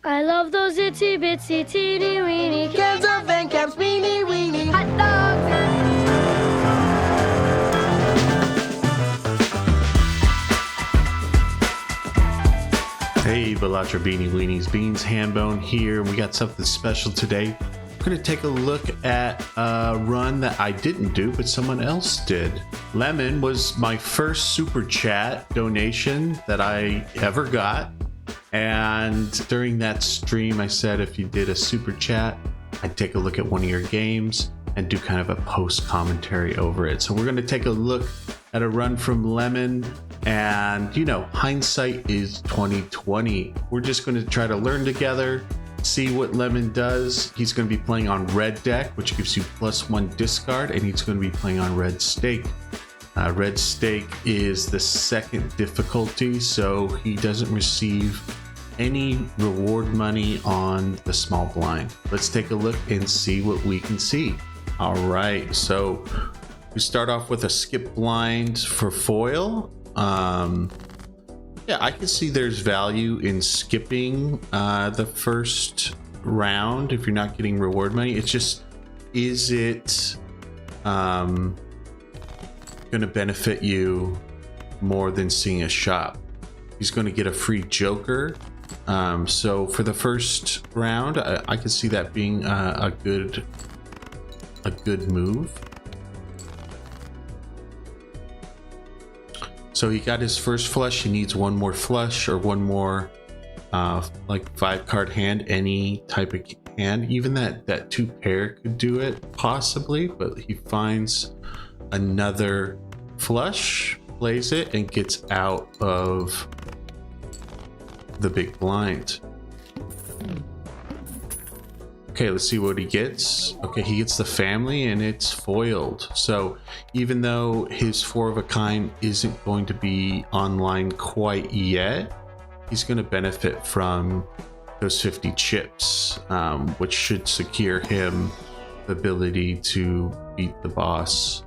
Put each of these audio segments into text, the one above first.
I love those itsy bitsy teeny weeny Cans of and caps, weeny weeny. hot dogs. Hey, Balatro Beanie Weenies, Beans Handbone here. We got something special today. We're going to take a look at a run that I didn't do, but someone else did. Lemon was my first super chat donation that I ever got. And during that stream, I said if you did a super chat, I'd take a look at one of your games and do kind of a post commentary over it. So we're going to take a look at a run from Lemon. And you know, hindsight is 2020. We're just going to try to learn together, see what Lemon does. He's going to be playing on red deck, which gives you +1 discard, and he's going to be playing on red stake. Red stake is the second difficulty, so he doesn't receive any reward money on the small blind. Let's take a look and see what we can see. All right, so we start off with a skip blind for foil. Yeah, I can see there's value in skipping the first round if you're not getting reward money. It's just, is it going to benefit you more than seeing a shop? He's going to get a free joker. So for the first round, I can see that being a good move. So he got his first flush. He needs one more flush or one more like 5-card hand, any type of hand. Even that 2 pair could do it possibly, but he finds another flush, plays it, and gets out of the big blind. Okay, let's see what he gets. Okay, he gets the family and it's foiled. So even though his 4 of a kind isn't going to be online quite yet, he's going to benefit from those 50 chips, which should secure him the ability to beat the boss.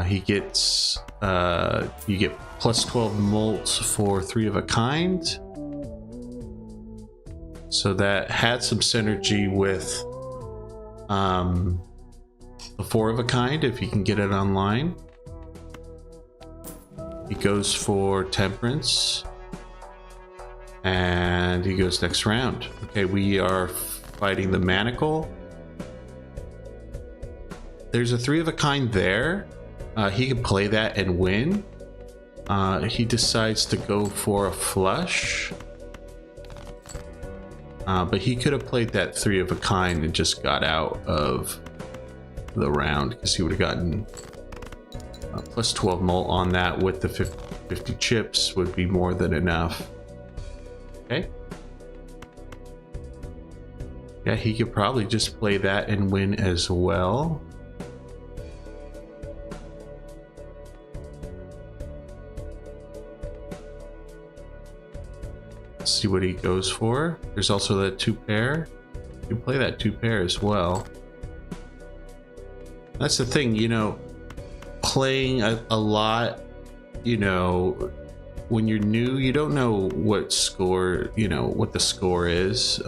He gets you get +12 molt for 3 of a kind. So that had some synergy with the 4 of a kind if you can get it online. He goes for temperance and he goes next round. Okay, we are fighting the manacle. There's a 3 of a kind there. He can play that and win. He decides to go for a flush. But he could have played that 3 of a kind and just got out of the round because he would have gotten +12 molt on that with the 50 chips would be more than enough. Okay. Yeah, he could probably just play that and win as well. See what he goes for. There's also that 2 pair. You can play that 2 pair as well. That's the thing, you know, playing a lot, you know, when you're new, you don't know what score, you know, what the score is.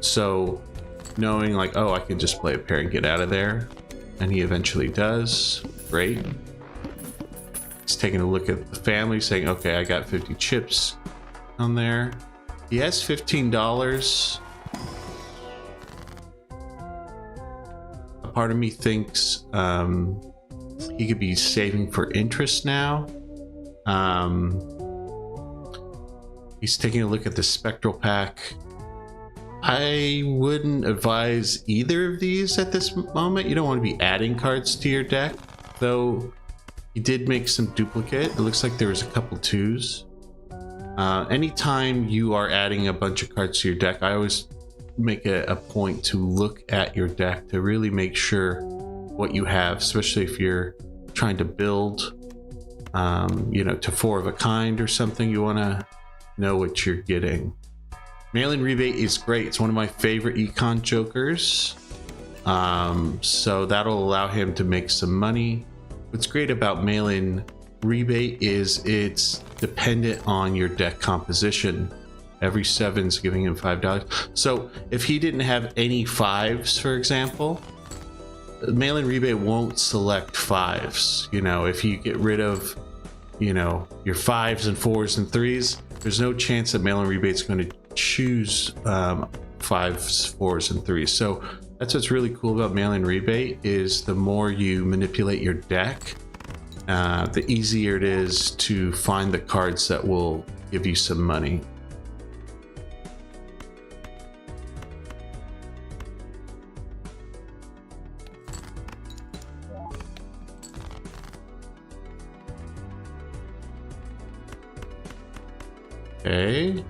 So knowing like, oh, I can just play a pair and get out of there, and he eventually does. Great. He's taking a look at the family, saying, okay, I got 50 chips on there. He has $15. A part of me thinks he could be saving for interest now. He's taking a look at the spectral pack. I wouldn't advise either of these at this moment. You don't want to be adding cards to your deck, though he did make some duplicate. It looks like there was a couple 2s. Anytime you are adding a bunch of cards to your deck, I always make a point to look at your deck to really make sure what you have, especially if you're trying to build, you know, to 4 of a kind or something. You want to know what you're getting. Mail-in rebate is great. It's one of my favorite econ jokers. So that'll allow him to make some money. What's great about mail-in rebate is it's dependent on your deck composition. Every 7's giving him $5. So if he didn't have any 5s, for example, mail-in rebate won't select 5s. You know, if you get rid of, you know, your 5s and 4s and 3s, there's no chance that mail-in rebate's going to choose 5s, 4s, and 3s. So that's what's really cool about mail-in rebate, is the more you manipulate your deck, the easier it is to find the cards that will give you some money. Okay.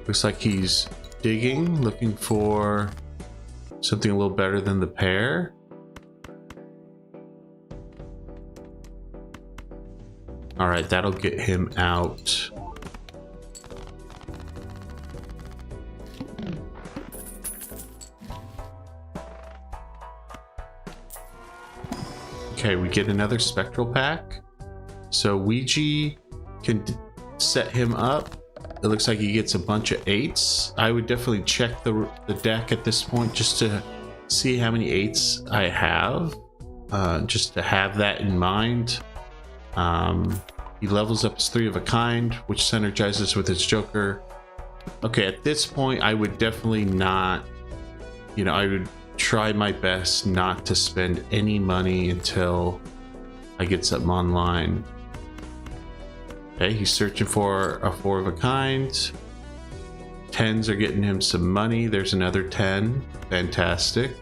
Looks like he's digging, looking for something a little better than the pair. All right, that'll get him out. Okay, we get another spectral pack. So Ouija can set him up. It looks like he gets a bunch of 8s. I would definitely check the deck at this point just to see how many 8s I have, just to have that in mind. He levels up his 3 of a kind, which synergizes with his Joker. Okay, at this point, I would definitely not, you know, I would try my best not to spend any money until I get something online. Okay, he's searching for a 4 of a kind. 10s are getting him some money. There's another 10. Fantastic.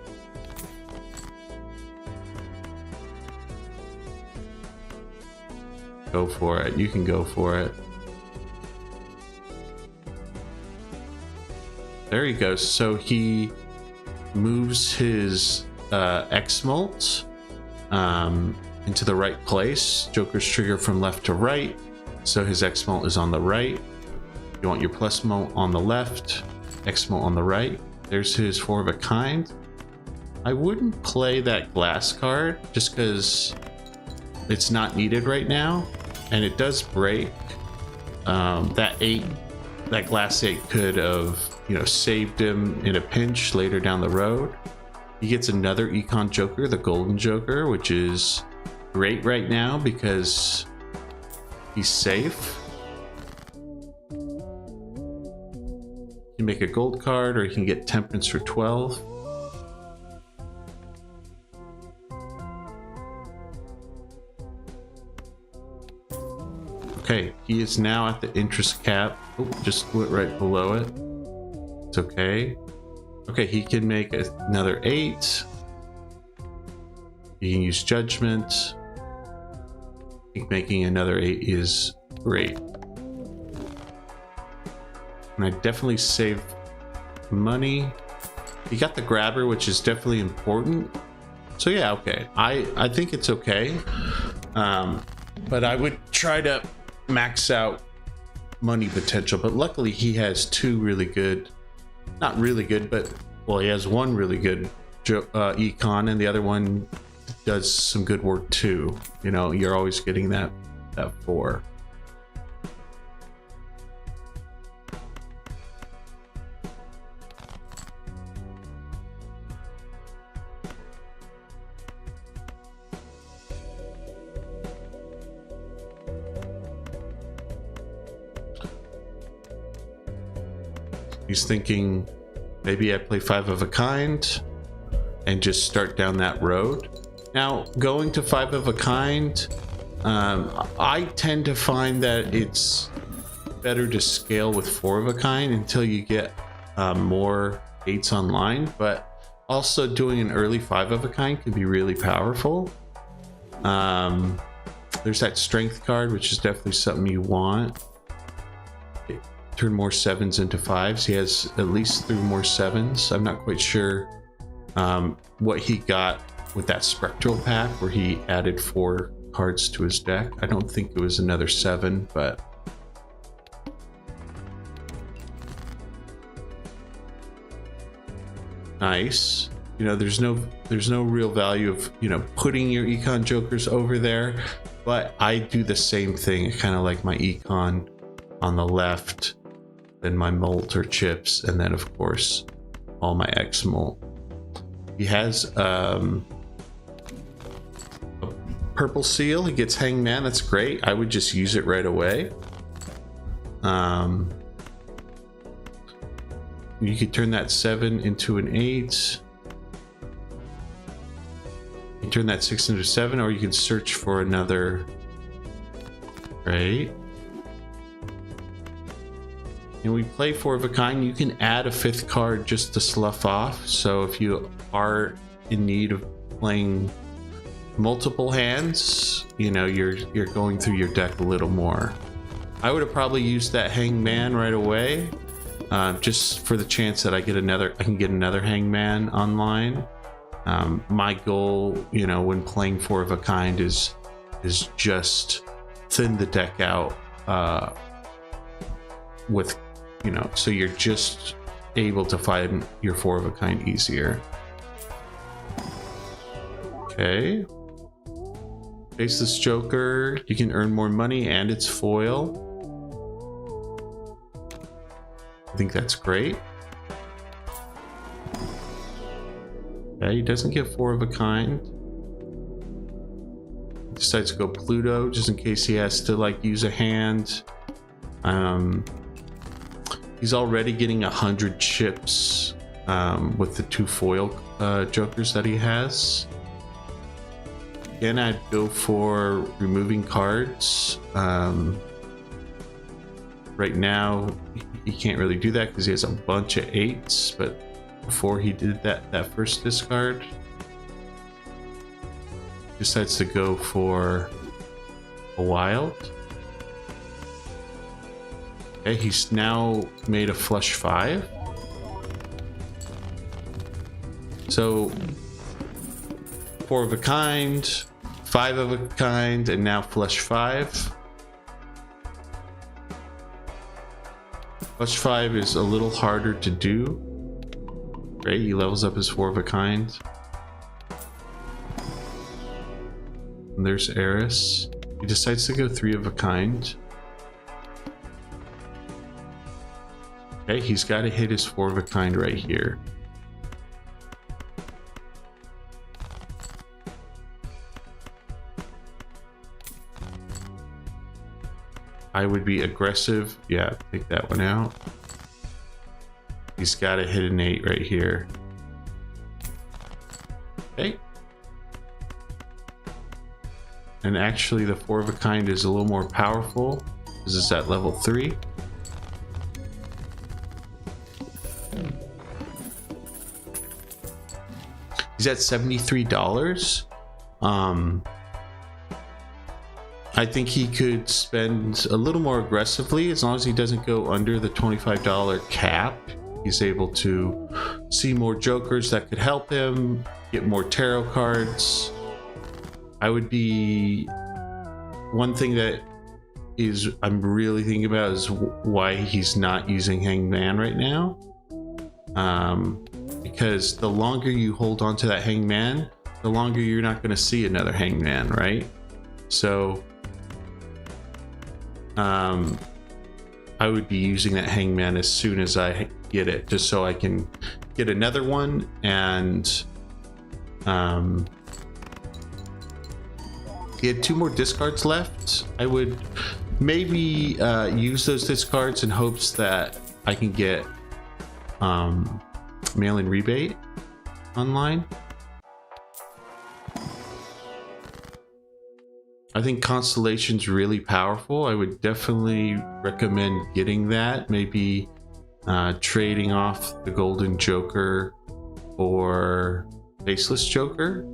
Go for it. You can go for it. There he goes. So he moves his X-Molt into the right place. Joker's trigger from left to right. So his X-Molt is on the right. You want your plus Molt on the left, X-Molt on the right. There's his 4 of a kind. I wouldn't play that glass card just because it's not needed right now, and it does break. That glass 8 could have, you know, saved him in a pinch later down the road. He gets another Econ Joker, the Golden Joker, which is great right now because he's safe. He can make a gold card, or he can get Temperance for 12. Okay, he is now at the interest cap. Oh, just went right below it. It's okay. Okay, he can make another 8. He can use Judgment. I think making another 8 is great. And I definitely saved money. He got the grabber, which is definitely important. So yeah, okay. I think it's okay. But I would try to max out money potential. But luckily he has 2 really good, not really good, but well, he has 1 really good econ, and the other one does some good work too. You know, you're always getting that 4. He's thinking maybe I play 5 of a kind and just start down that road. Now, going to 5 of a kind, I tend to find that it's better to scale with 4 of a kind until you get more 8s online, but also doing an early 5 of a kind can be really powerful. There's that strength card, which is definitely something you want. Turn more 7s into 5s. He has at least 3 more 7s. I'm not quite sure what he got with that spectral pack where he added 4 cards to his deck. I don't think it was another 7, but nice. You know, there's no real value of, you know, putting your econ jokers over there. But I do the same thing, kind of like my econ on the left, then my molt or chips, and then of course all my X molt. He has a purple seal. He gets hangman. That's great. I would just use it right away. You could turn that 7 into an 8. You turn that 6 into 7, or you could search for another. Right. And we play 4 of a kind. You can add a 5th card just to slough off. So if you are in need of playing multiple hands, you know, you're going through your deck a little more. I would have probably used that hangman right away, just for the chance that I can get another hangman online. My goal, you know, when playing 4 of a kind is just thin the deck out with, you know, so you're just able to find your 4 of a kind easier. Okay. Faceless Joker, you can earn more money and it's foil. I think that's great. Okay, he doesn't get 4 of a kind. He decides to go Pluto just in case he has to like use a hand. He's already getting 100 chips with the 2 foil jokers that he has. Again, I'd go for removing cards. Right now, he can't really do that because he has a bunch of 8s, but before he did that first discard, decides to go for a wild. Okay, he's now made a flush 5. So 4 of a kind, 5 of a kind, and now flush 5. Flush 5 is a little harder to do. Right, he levels up his 4 of a kind. And there's Eris. He decides to go 3 of a kind. Okay, he's got to hit his 4 of a kind right here. I would be aggressive. Yeah, take that one out. He's got to hit an 8 right here. Okay. And actually the 4 of a kind is a little more powerful because it's at level 3. He's at $73. I think he could spend a little more aggressively as long as he doesn't go under the $25 cap. He's able to see more jokers that could help him, get more tarot cards. I would be... One thing that I'm really thinking about is why he's not using Hangman right now. Because the longer you hold on to that Hangman, the longer you're not going to see another Hangman, right? So I would be using that Hangman as soon as I get it, just so I can get another one. And he had 2 more discards left. I would maybe use those discards in hopes that I can get mail-in rebate online. I think Constellation's really powerful. I would definitely recommend getting that. Maybe trading off the Golden Joker or Faceless Joker.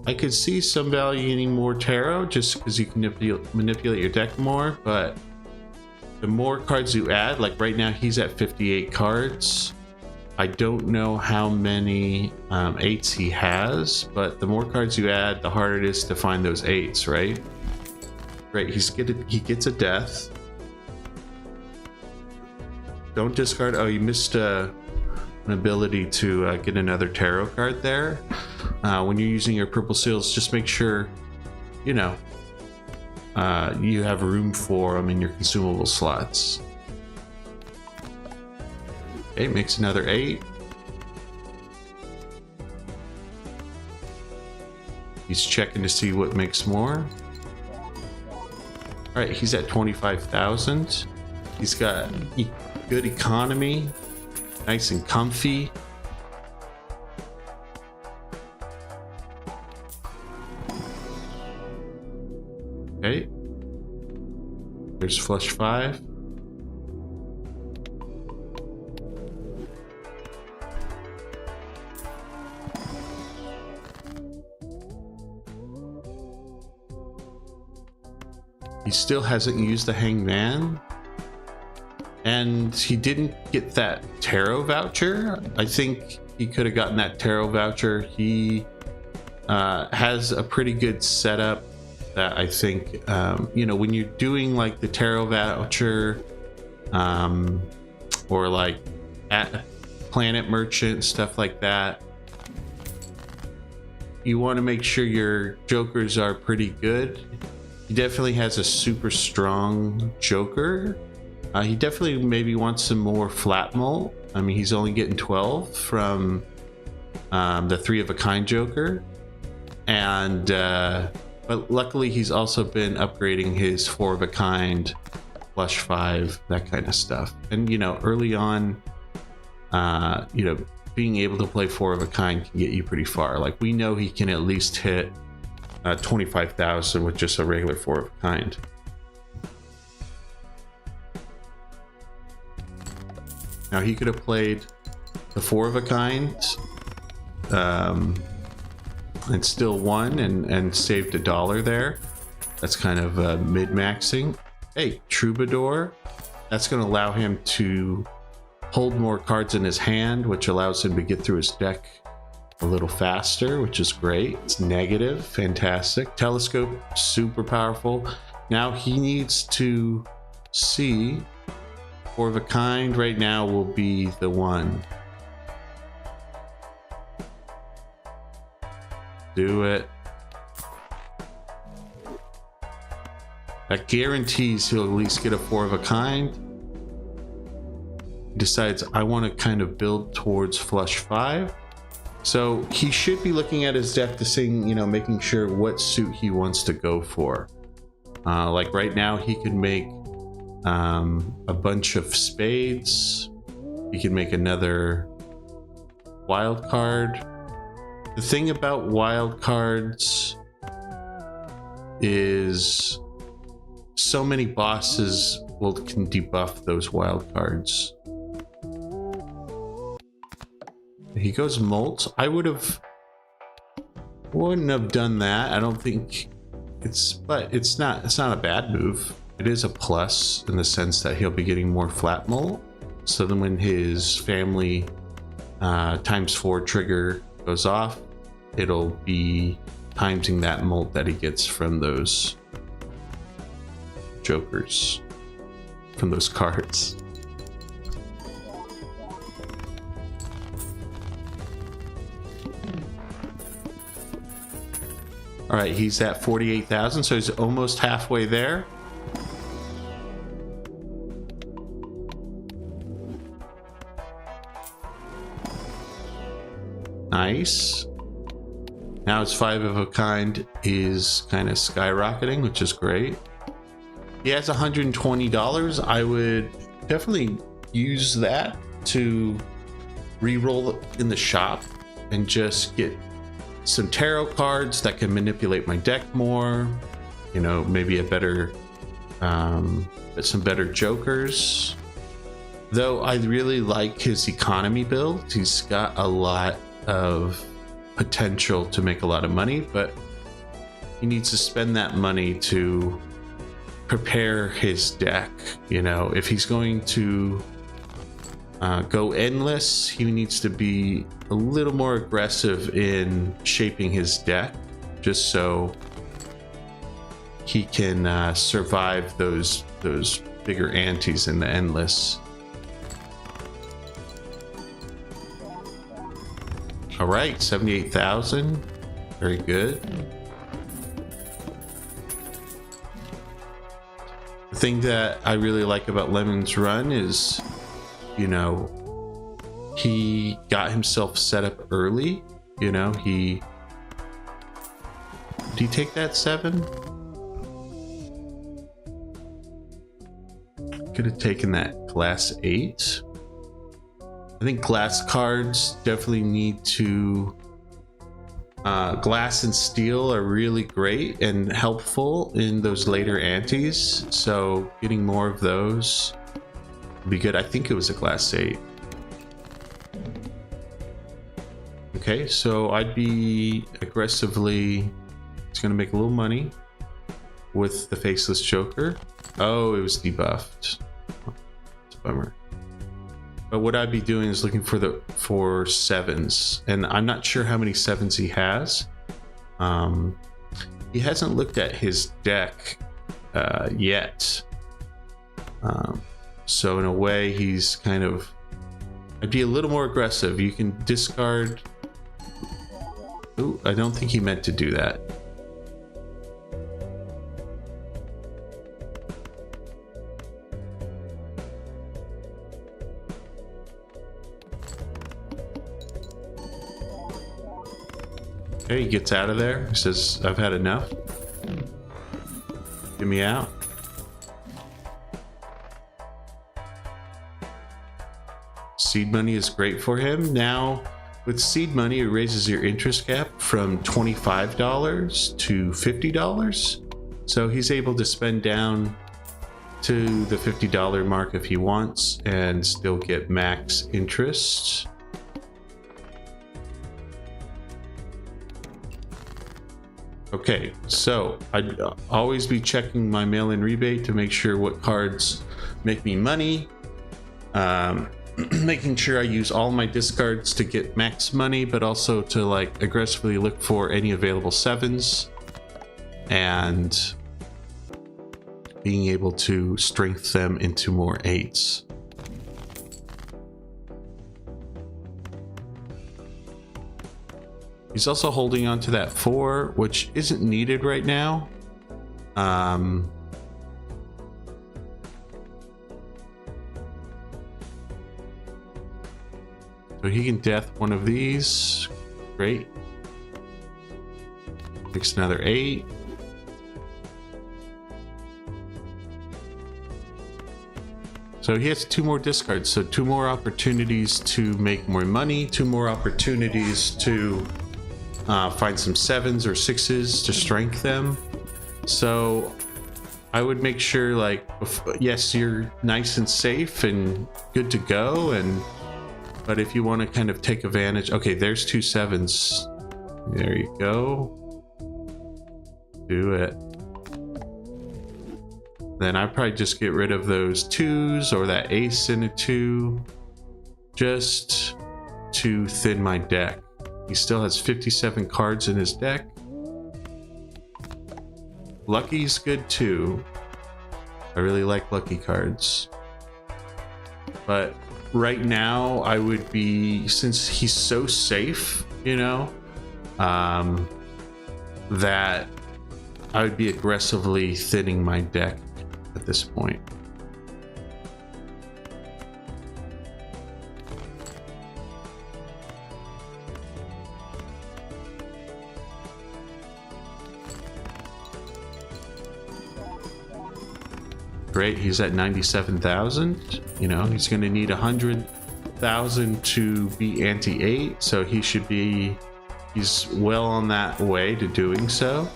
I could see some value in more tarot just because you can manipulate your deck more, but the more cards you add, like right now he's at 58 cards. I don't know how many 8s he has, but the more cards you add, the harder it is to find those 8s, right? Right, he gets a death. don't discard. Oh, you missed an ability to get another tarot card there. When you're using your purple seals, just make sure, you know, you have room for them in your consumable slots. Okay, makes another 8. He's checking to see what makes more. All right, he's at 25,000. He's got good economy, nice and comfy. Okay. There's flush 5. He still hasn't used the hangman, and he didn't get that tarot voucher. I think he could have gotten that tarot voucher. He has a pretty good setup that I think, you know, when you're doing like the tarot voucher or like at Planet Merchant, stuff like that, you want to make sure your jokers are pretty good. He definitely has a super strong joker. He definitely maybe wants some more flat mult. I mean, he's only getting 12 from the 3 of a kind joker, and but luckily he's also been upgrading his 4 of a kind, flush 5, that kind of stuff. And you know, early on, you know, being able to play 4 of a kind can get you pretty far. Like, we know he can at least hit 25,000 with just a regular 4 of a kind. Now he could have played the 4 of a kind and still won and saved $1 there. That's kind of mid-maxing. Hey, Troubadour. That's going to allow him to hold more cards in his hand, which allows him to get through his deck a little faster, which is great. It's negative, fantastic. Telescope, super powerful. Now he needs to see 4 of a kind right now will be the one. Do it. That guarantees he'll at least get a 4 of a kind. He decides, I want to kind of build towards flush 5. So he should be looking at his deck to see, you know, making sure what suit he wants to go for. Like right now, he could make a bunch of spades. He could make another wild card. The thing about wild cards is so many bosses can debuff those wild cards. He goes molt. I wouldn't have done that. I don't think but it's not a bad move. It is a plus in the sense that he'll be getting more flat molt. So then when his family ×4 trigger goes off, it'll be timesing that molt that he gets from those jokers, from those cards. All right, he's at 48,000, so he's almost halfway there. Nice. Now his 5 of a kind is kind of skyrocketing, which is great. He has $120. I would definitely use that to re-roll in the shop and just get some tarot cards that can manipulate my deck more. You know, maybe a better, some better jokers. Though I really like his economy build. He's got a lot of potential to make a lot of money, but he needs to spend that money to prepare his deck. You know, if he's going to go endless, he needs to be a little more aggressive in shaping his deck, just so he can survive those bigger antes in the endless. All right, 78,000. Very good. The thing that I really like about Lemon's run is, you know, he got himself set up early. You know, did he take that 7? Could have taken that glass 8. I think glass cards definitely need to. Glass and steel are really great and helpful in those later antes. So getting more of those would be good. I think it was a glass 8. Okay, so I'd be aggressively. It's gonna make a little money with the Faceless Joker. Oh, it was debuffed. It's a bummer. But what I'd be doing is looking for 7s, and I'm not sure how many 7s he has. He hasn't looked at his deck yet. So in a way, he's kind of. I'd be a little more aggressive. You can discard. Ooh, I don't think he meant to do that. Okay, he gets out of there. He says, I've had enough. Get me out. Seed money is great for him. Now, with seed money, it raises your interest cap from $25 to $50. So he's able to spend down to the $50 mark if he wants and still get max interest. Okay, so I'd always be checking my mail-in rebate to make sure what cards make me money. Making sure I use all my discards to get max money, but also to like aggressively look for any available 7s and being able to strengthen them into more 8s. He's also holding on to that 4, which isn't needed right now. So he can death one of these. Great. Makes another 8. So he has 2 more discards. So 2 more opportunities to make more money. 2 more opportunities to find some 7s or 6s to strength them. So I would make sure, like, yes, you're nice and safe and good to go, but if you want to kind of take advantage, okay, there's 2 7s. There you go. Do it. Then I'd probably just get rid of those 2s or that ace and a 2 just to thin my deck. He still has 57 cards in his deck. Lucky's good too. I really like lucky cards. But right now I would be, since he's so safe, you know, that I would be aggressively thinning my deck at this point. Great, he's at 97,000. You know, he's going to need 100,000 to be ante-8, so he should be, he's well on that way to doing so.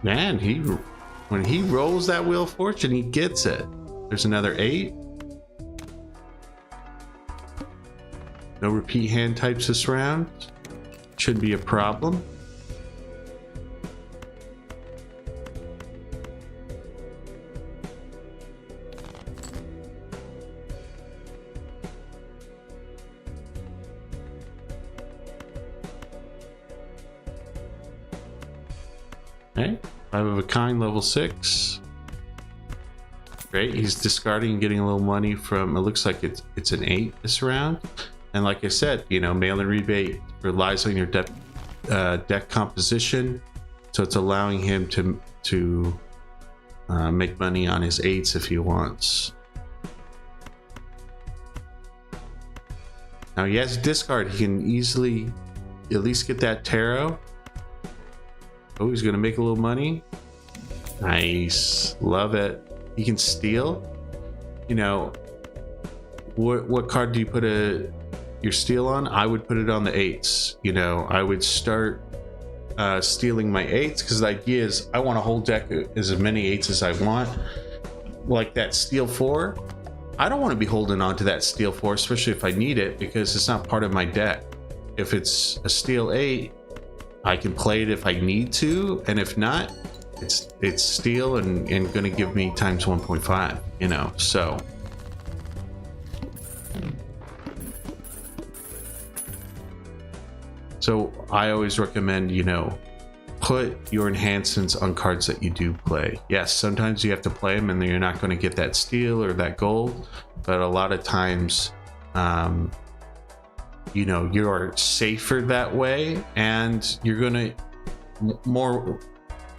Man, when he rolls that Wheel of Fortune, he gets it. There's another 8. No repeat hand types this round. Shouldn't be a problem. Okay, 5 of a kind, level 6. Great. He's discarding and getting a little money from, it looks like it's an 8 this round. And like I said, you know, mail-in rebate relies on your deck composition. So it's allowing him to make money on his 8s if he wants. Now he has a discard. He can easily at least get that tarot. Oh, he's going to make a little money. Nice. Love it. He can steal. You know, what card do you put your steal on? I would put it on the 8s. You know, I would start stealing my 8s because the idea is I want a whole deck as many 8s as I want. Like that steal 4. I don't want to be holding on to that steal 4, especially if I need it, because it's not part of my deck. If it's a steal 8, I can play it if I need to, and if not, it's steal and going to give me times 1.5, you know. So I always recommend, you know, put your enhancements on cards that you do play. Yes, sometimes you have to play them and then you're not going to get that steal or that gold, but a lot of times you know, you're safer that way, and you're going to more,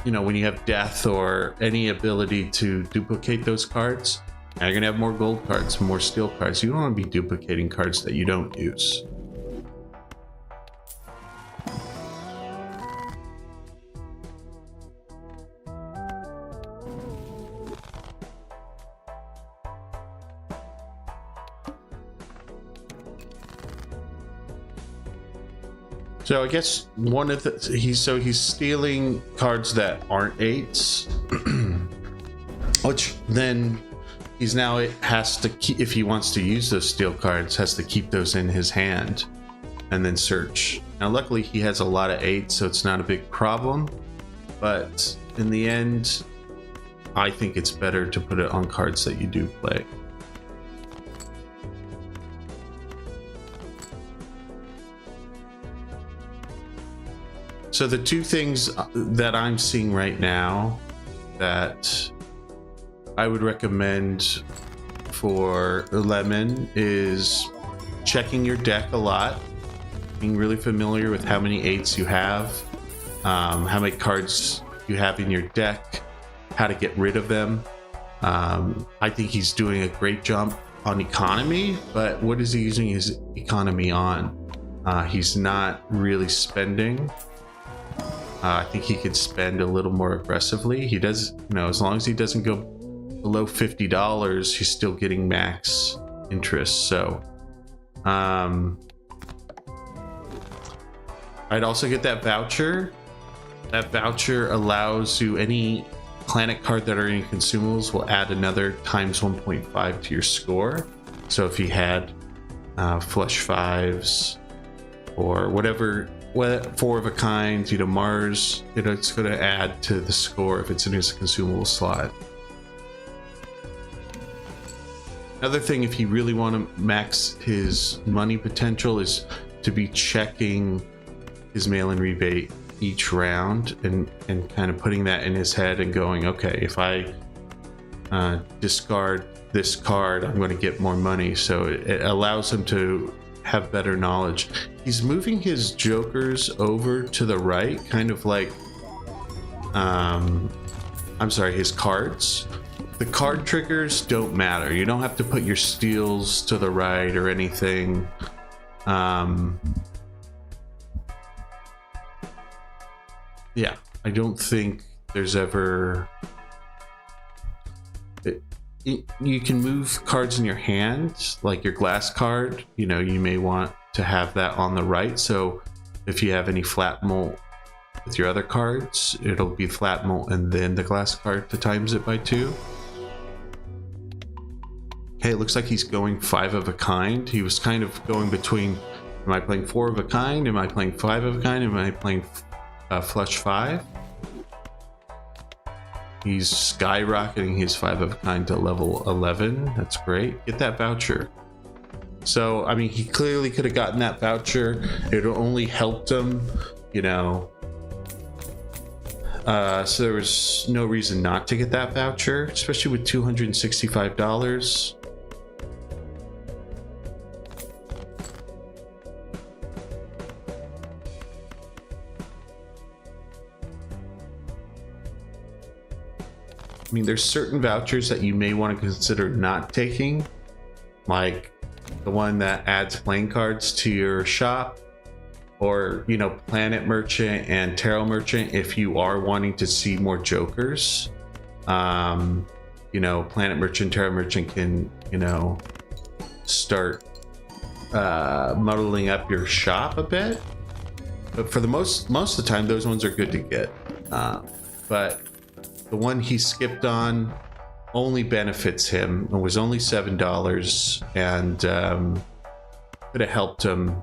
you know, when you have death or any ability to duplicate those cards, now you're going to have more gold cards, more steel cards. You don't want to be duplicating cards that you don't use. So I guess one of the he's stealing cards that aren't 8s, which then he's now has to keep, if he wants to use those steal cards, has to keep those in his hand and then search. Now luckily he has a lot of 8s, so it's not a big problem, but in the end I think it's better to put it on cards that you do play. So the two things that I'm seeing right now that I would recommend for Lemon is checking your deck a lot, being really familiar with how many 8s you have, how many cards you have in your deck, how to get rid of them. I think he's doing a great job on economy, but what is he using his economy on? He's not really spending. I think he could spend a little more aggressively. He does, you know, as long as he doesn't go below $50, he's still getting max interest. So I'd also get that voucher. That voucher allows you, any planet card that are in consumables will add another times 1.5 to your score. So if you had flush 5s or whatever, 4 of a kind, you know, Mars, you know, it's going to add to the score if it's in his consumable slot. Another thing, if you really want to max his money potential, is to be checking his mail-in rebate each round and kind of putting that in his head and going, okay, if I discard this card, I'm going to get more money. So it allows him to have better knowledge. He's moving his jokers over to the right, kind of like his cards. The card triggers don't matter. You don't have to put your steals to the right or anything. Yeah, I don't think there's ever you can move cards in your hand, like your glass card. You know, you may want to have that on the right, so if you have any flat mult with your other cards, it'll be flat mult and then the glass card to times it by 2. Okay, it looks like he's going 5 of a kind. He was kind of going between, am I playing 4 of a kind, am I playing 5 of a kind, am I playing flush 5? He's skyrocketing his 5 of a kind to level 11. That's great. Get that voucher. So, I mean, he clearly could have gotten that voucher. It only helped him, you know, So there was no reason not to get that voucher, especially with $265. I mean, there's certain vouchers that you may want to consider not taking, like the one that adds playing cards to your shop, or, you know, Planet Merchant and Tarot Merchant if you are wanting to see more jokers. You know, Planet Merchant, Tarot Merchant can, you know, start muddling up your shop a bit. But for the most of the time, those ones are good to get. But the one he skipped on only benefits him. It was only $7, and could have helped him.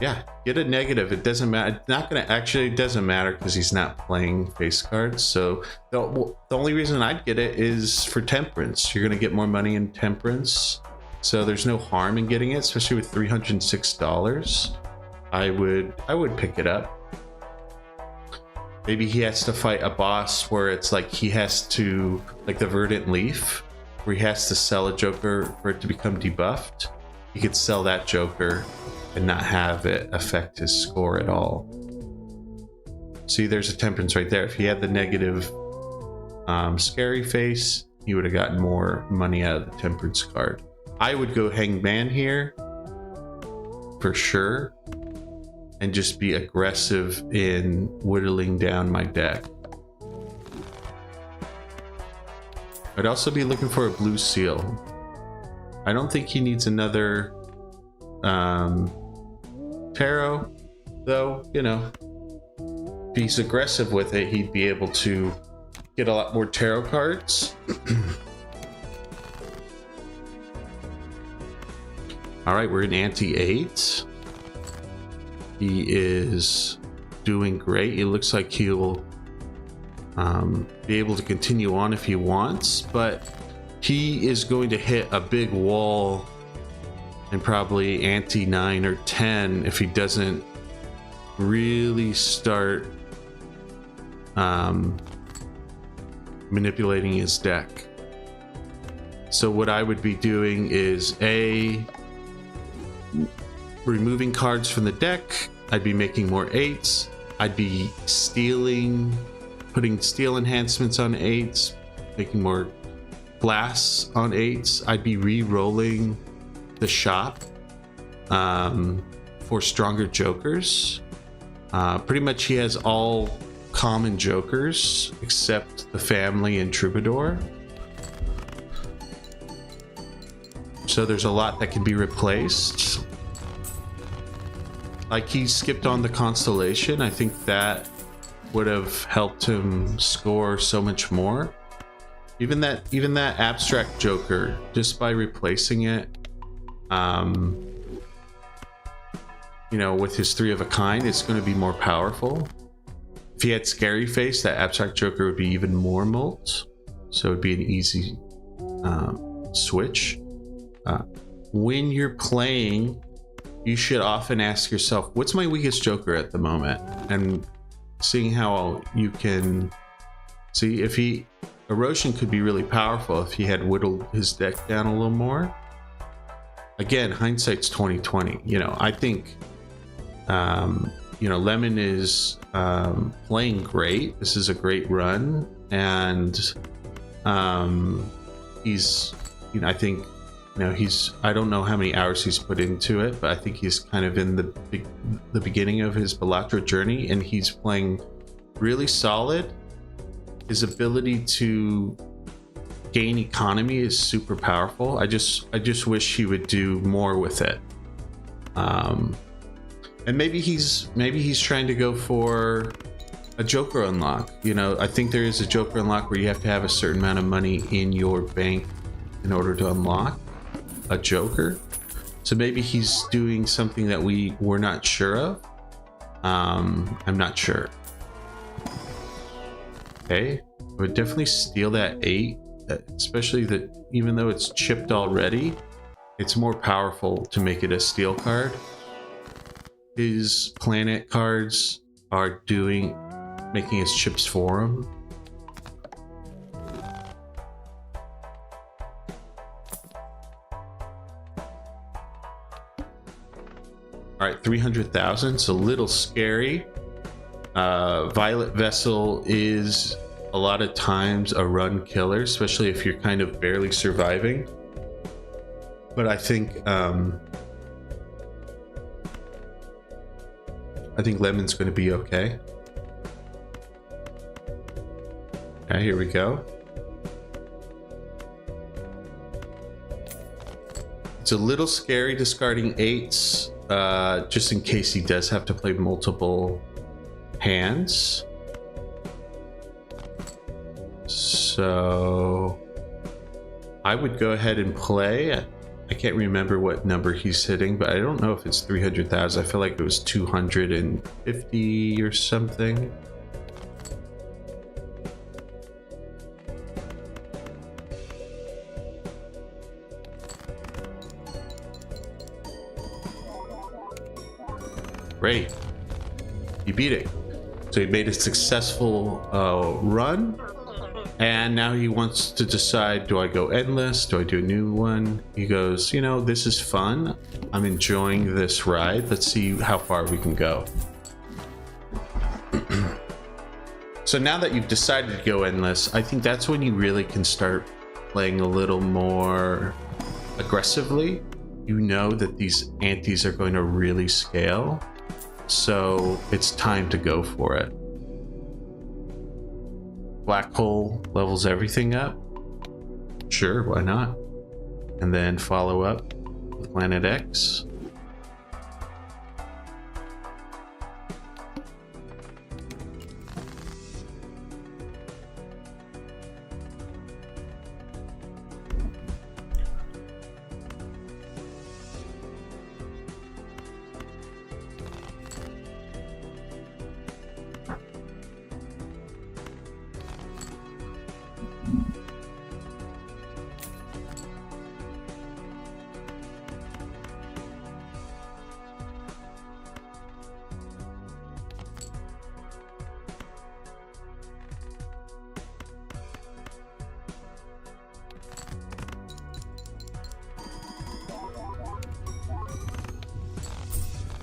Yeah, get a negative. It doesn't matter. It's not gonna actually. It doesn't matter because he's not playing face cards. So the only reason I'd get it is for temperance. You're gonna get more money in temperance, so there's no harm in getting it, especially with $306. I would pick it up. Maybe he has to fight a boss where it's like he has to, like the Verdant Leaf, where he has to sell a joker for it to become debuffed. He could sell that joker and not have it affect his score at all. See, there's a temperance right there. If he had the negative scary face, he would have gotten more money out of the temperance card. I would go Hangman here for sure, and just be aggressive in whittling down my deck. I'd also be looking for a blue seal. I don't think he needs another tarot, though. You know, if he's aggressive with it, he'd be able to get a lot more tarot cards. All right, we're in ante 8. He is doing great. It looks like he'll be able to continue on if he wants, but he is going to hit a big wall and probably ante 9 or 10 if he doesn't really start manipulating his deck. So what I would be doing is removing cards from the deck. I'd be making more 8s. I'd be putting steel enhancements on 8s, making more glass on 8s. I'd be re-rolling the shop for stronger jokers. Pretty much he has all common jokers except the family and troubadour. So there's a lot that can be replaced. Like he skipped on the constellation. I think that would have helped him score so much more. Even that abstract joker, just by replacing it, you know, with his 3 of a kind, it's going to be more powerful. If he had scary face, that abstract joker would be even more molt. So it'd be an easy switch. When you're playing, you should often ask yourself, what's my weakest joker at the moment? And seeing how you can see if erosion could be really powerful if he had whittled his deck down a little more. Again, hindsight's 2020. You know, I think you know, Lemon is playing great. This is a great run, and he's, you know, I think, you know, I don't know how many hours he's put into it, but I think he's kind of in the beginning of his Balatro journey, and he's playing really solid. His ability to gain economy is super powerful. I just wish he would do more with it. And maybe he's trying to go for a joker unlock. You know, I think there is a joker unlock where you have to have a certain amount of money in your bank in order to unlock a joker. So maybe he's doing something that we're not sure of. I'm not sure. Okay, I would definitely steal that 8, especially that even though it's chipped already, it's more powerful to make it a steal card. His planet cards are doing making his chips for him. All right, 300,000. It's a little scary. Violet Vessel is a lot of times a run killer, especially if you're kind of barely surviving. But I think Lemon's going to be okay. Okay, here we go. It's a little scary discarding 8s, just in case he does have to play multiple hands. So I would go ahead and play. I can't remember what number he's hitting, but I don't know if it's 300,000. I feel like it was 250 or something. Great. He beat it. So he made a successful run. And now he wants to decide, do I go endless? Do I do a new one? He goes, you know, this is fun. I'm enjoying this ride. Let's see how far we can go. So now that you've decided to go endless, I think that's when you really can start playing a little more aggressively. You know that these antes are going to really scale. So it's time to go for it. Black hole levels everything up. Sure, why not? And then follow up with Planet X.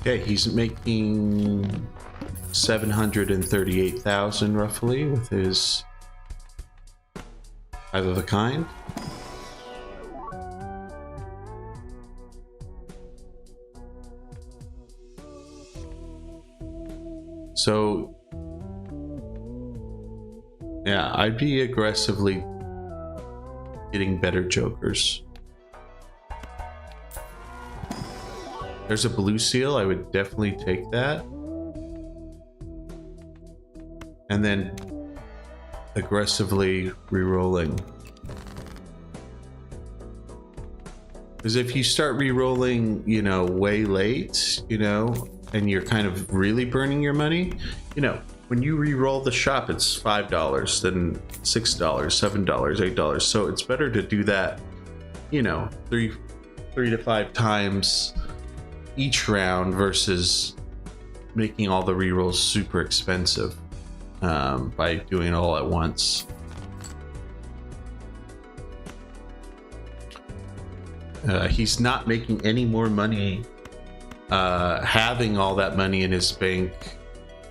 Okay, he's making 738,000 roughly with his 5 of a kind. So yeah, I'd be aggressively getting better jokers. There's a blue seal. I would definitely take that. And then aggressively re-rolling. Because if you start re-rolling, you know, way late, you know, and you're kind of really burning your money, you know, when you re-roll the shop, it's $5, then $6, $7, $8. So it's better to do that, you know, three to 5 times each round versus making all the rerolls super expensive by doing it all at once. He's not making any more money having all that money in his bank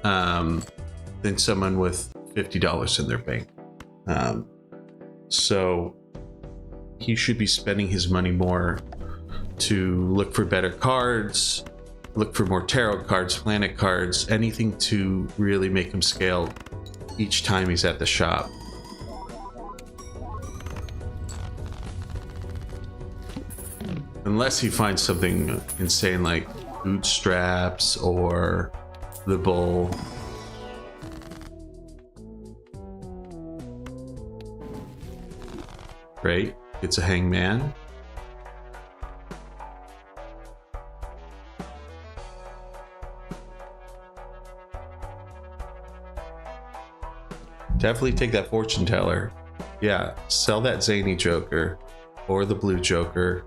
than someone with $50 in their bank. So he should be spending his money more to look for better cards, look for more tarot cards, planet cards, anything to really make him scale each time he's at the shop. Unless he finds something insane like bootstraps or the bull. Great, it's a hangman. Definitely take that fortune teller. Yeah, sell that zany joker or the blue joker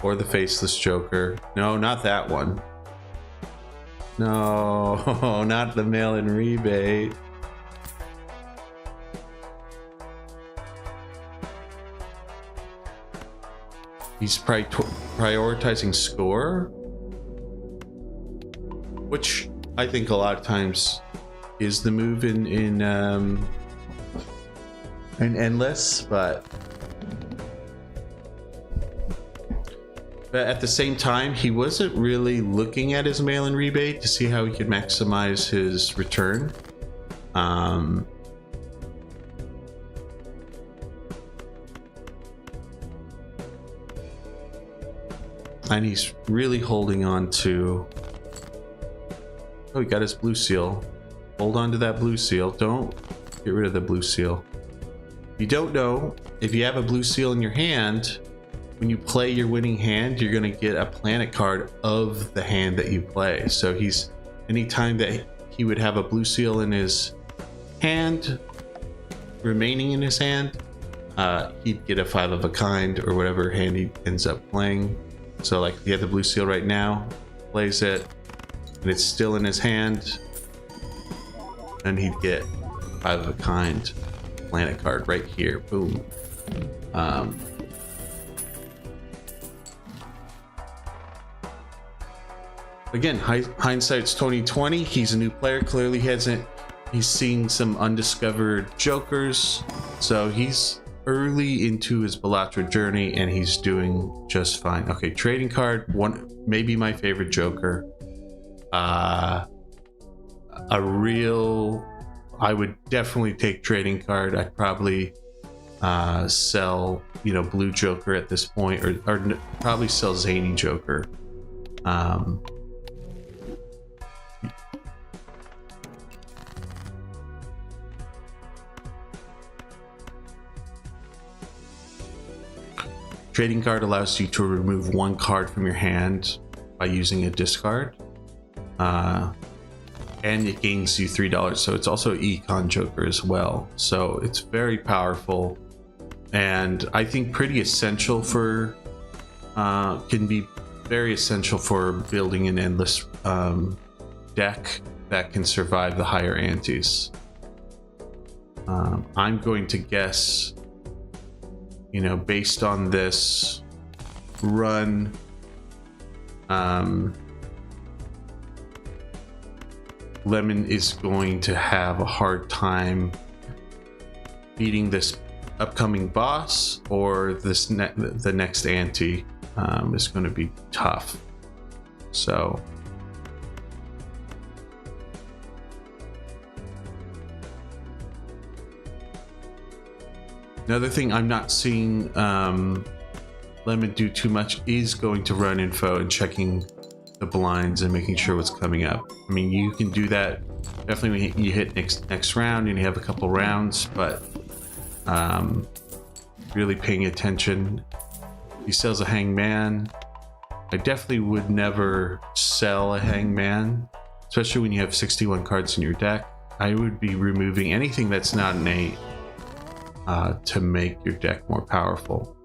or the faceless joker. No, not that one. No, not the mail-in rebate. He's prioritizing score, which I think a lot of times is the move in endless, but at the same time, he wasn't really looking at his mail-in rebate to see how he could maximize his return. And he's really holding on to... Oh, he got his blue seal. Hold on to that blue seal. Don't get rid of the blue seal. If you don't know, if you have a blue seal in your hand, when you play your winning hand, you're going to get a planet card of the hand that you play. So he's... Anytime that he would have a blue seal in his hand, remaining in his hand, he'd get a 5 of a kind or whatever hand he ends up playing. So like if you have the blue seal right now, plays it, and it's still in his hand, and he'd get 5 of a kind planet card right here. Boom. Again, hindsight's 2020. He's a new player. Clearly, he's seeing some undiscovered jokers, so he's early into his Balatro journey, and he's doing just fine. Okay, trading card, one, maybe my favorite joker. I would definitely take trading card. I'd probably sell, blue joker at this point, or probably sell zany joker. Trading card allows you to remove one card from your hand by using a discard, and it gains you $3. So it's also an econ joker as well. So it's very powerful, and I think pretty essential for can be very essential for building an endless deck that can survive the higher antes. I'm going to guess, based on this run, Lemon is going to have a hard time beating this upcoming boss, or the next ante is going to be tough. So another thing I'm not seeing Lemon do too much is going to run info and checking the blinds and making sure what's coming up. I mean, you can do that definitely when you hit next round and you have a couple rounds, but really paying attention. He sells a hangman. I definitely would never sell a hangman, especially when you have 61 cards in your deck. I would be removing anything that's not an 8 to make your deck more powerful.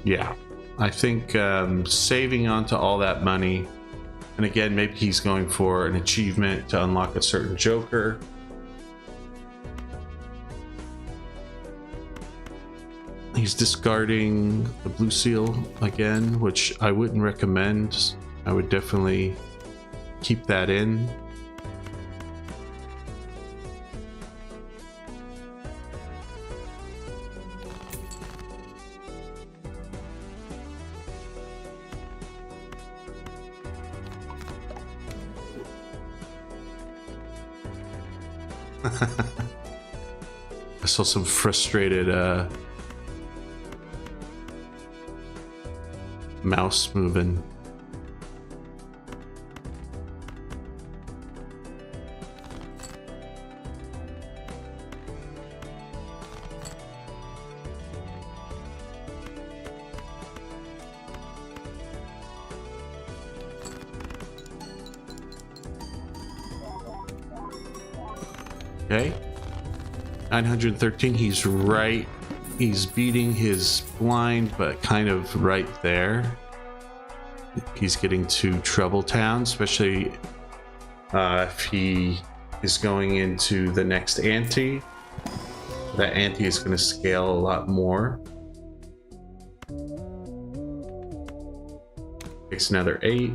Yeah, I think saving onto all that money, and again, maybe he's going for an achievement to unlock a certain joker. He's discarding the blue seal again, which I wouldn't recommend. I would definitely keep that in. I saw some frustrated mouse moving. Okay, 913. He's right. He's beating his blind, but kind of right there. he's getting to Trouble Town, especially if he is going into the next ante. That ante is going to scale a lot more. Takes another 8.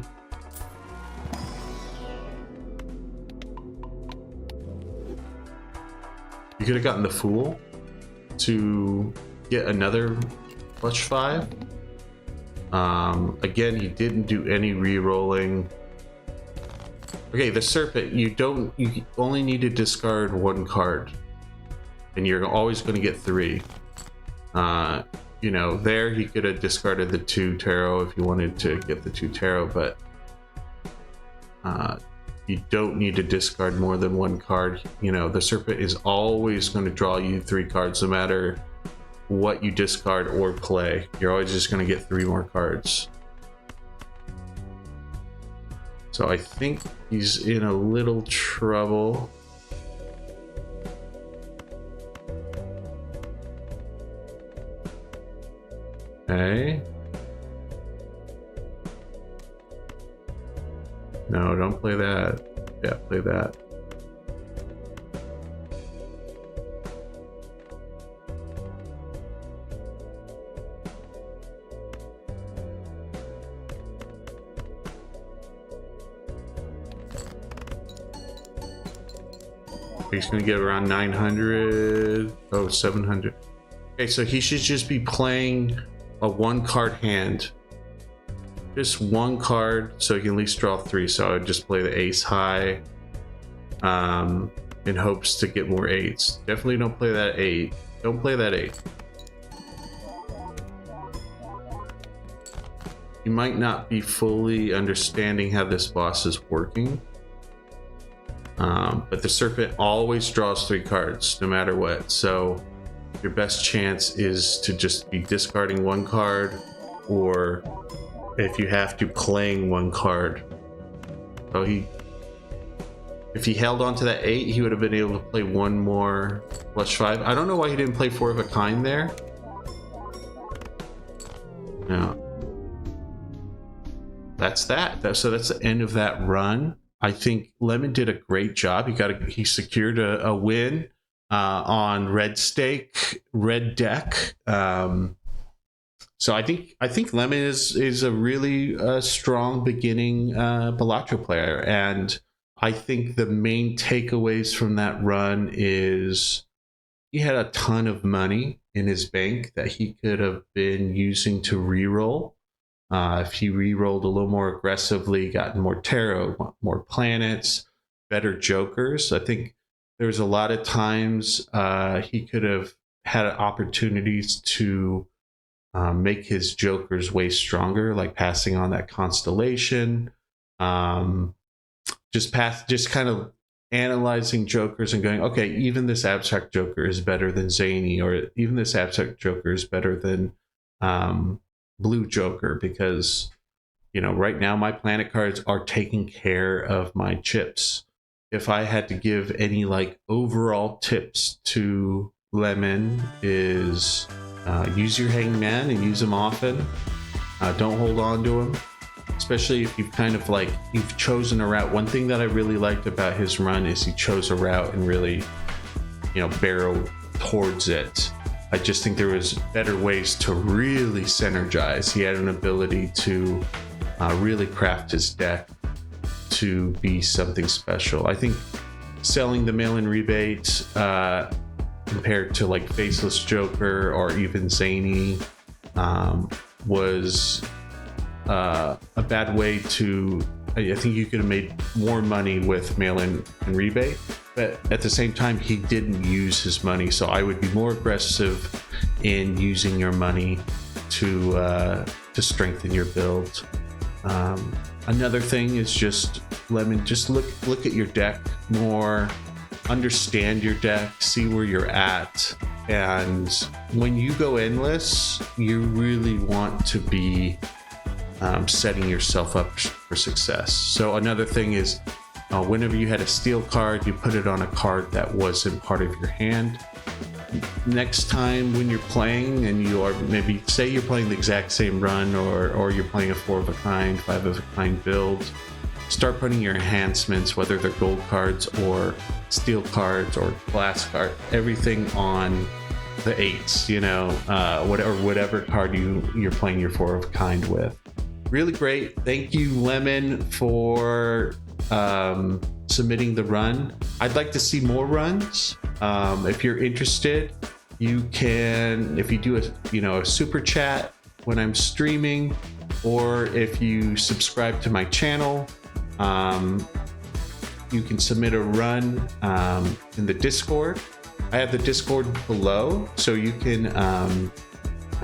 You could have gotten the Fool to get another plus 5. Again, he didn't do any re-rolling. Okay, the Serpent, you only need to discard 1 card, and you're always going to get 3. You know, there he could have discarded the 2 tarot if you wanted to get the 2 tarot, but you don't need to discard more than 1 card. You know, the Serpent is always going to draw you 3 cards no matter what you discard or play. You're always just going to get 3 more cards. So I think he's in a little trouble. Okay. No, don't play that. Yeah, play that. He's gonna get around 900. Oh, 700. Okay, so he should just be playing a 1-card hand. Just 1 card, so he can at least draw 3. So I would just play the ace high in hopes to get more 8s. Definitely don't play that 8. Don't play that 8. You might not be fully understanding how this boss is working. But the Serpent always draws 3 cards, no matter what. So your best chance is to just be discarding 1 card, or if you have to, playing 1 card. So if he held on to that 8, he would have been able to play 1 more plus 5. I don't know why he didn't play 4 of a kind there. No. That's that. So that's the end of that run. I think Lemon did a great job. He secured a win on red deck. So I think Lemon is a really strong beginning Balatro player, and I think the main takeaways from that run is he had a ton of money in his bank that he could have been using to reroll. If he re-rolled a little more aggressively, gotten more tarot, more planets, better jokers. I think there's a lot of times he could have had opportunities to make his jokers way stronger, like passing on that constellation. Just kind of analyzing jokers and going, okay, even this abstract joker is better than Zany, or even this abstract joker is better than blue joker, because you know right now my planet cards are taking care of my chips. If I had to give any like overall tips to Lemon, is use your hangman and use him often. Don't hold on to him, especially if you've chosen a route. One thing that I really liked about his run is he chose a route and really, barreled towards it. I just think there was better ways to really synergize. He had an ability to really craft his deck to be something special. I think selling the mail-in rebate compared to like Faceless Joker or even Zany was a bad way to. I think you could have made more money with mail-in and rebate, but at the same time he didn't use his money, so I would be more aggressive in using your money to strengthen your build. Another thing is just Lemon, just look at your deck more, understand your deck, see where you're at, and when you go endless, you really want to be setting yourself up for success. So another thing is whenever you had a steal card, you put it on a card that wasn't part of your hand. next time when you're playing and you are maybe say you're playing the exact same run or you're playing a 4 of a kind, 5 of a kind build, start putting your enhancements, whether they're gold cards or steel cards or glass card, everything on the 8s, you know, whatever card you're playing your 4 of a kind with. Really great. Thank you, Lemon, for submitting the run. I'd like to see more runs. If you're interested, you can, if you do a super chat when I'm streaming, or if you subscribe to my channel, you can submit a run in the Discord. I have the Discord below, so you can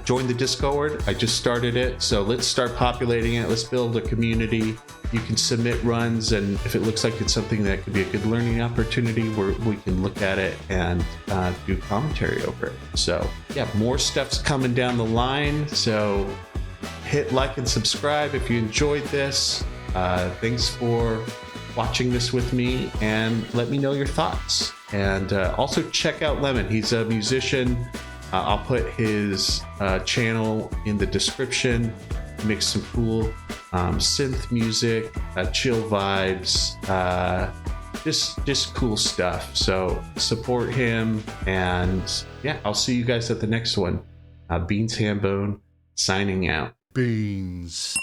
join the Discord. I just started it, so let's start populating it. Let's build a community. You can submit runs, and if it looks like it's something that could be a good learning opportunity, we can look at it and do commentary over it. So yeah, more stuff's coming down the line, so hit like and subscribe if you enjoyed this. Thanks for watching this with me, and let me know your thoughts. And also check out Lemon. He's a musician. I'll put his channel in the description. He makes some cool synth music, chill vibes, just cool stuff. So support him, and yeah, I'll see you guys at the next one. Beans Hambone signing out. Beans.